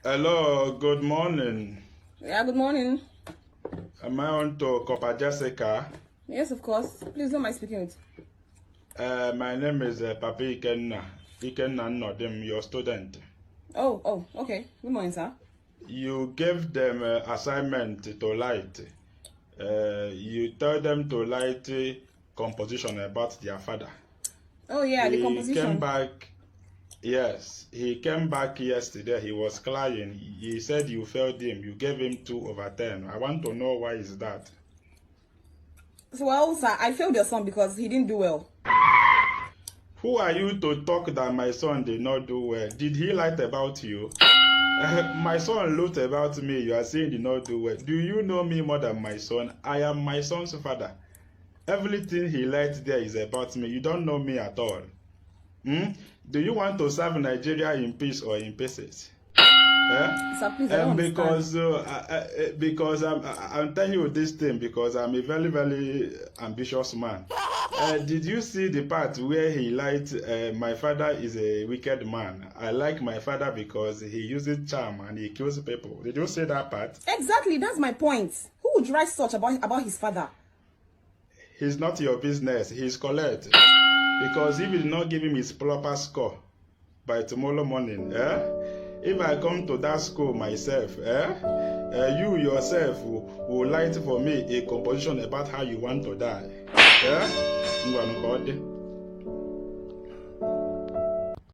Hello, good morning. Yeah, good morning. Am I on to Copa Jessica? Yes, of course. Please don't mind speaking with. My name is Papi Ikenna. Ikenna Nodim, your student. Oh, okay. Good morning, sir. You gave them assignment to write. You tell them to write composition about their father. Oh, yeah, the He came composition. back. Yes, he came back yesterday. He was crying. He said you failed him. You gave him 2/10. I want to know why is that. Well, sir, I failed your son because he didn't do well. Who are you to talk that my son did not do well? Did he write about you? My son wrote about me. You are saying he did not do well. Do you know me more than my son? I am my son's father. Everything he writes there is about me. You don't know me at all. Do you want to serve Nigeria in peace or in pieces? Sir, please, I don't understand. Because I'm telling you this thing because I'm a very, very ambitious man. Did you see the part where he liked my father is a wicked man? I like my father because he uses charm and he kills people. Did you see that part? Exactly, that's my point. Who would write such about his father? He's not your business. He's correct. Because if you did not give him his proper score by tomorrow morning, if I come to that school myself, you yourself will write for me a composition about how you want to die.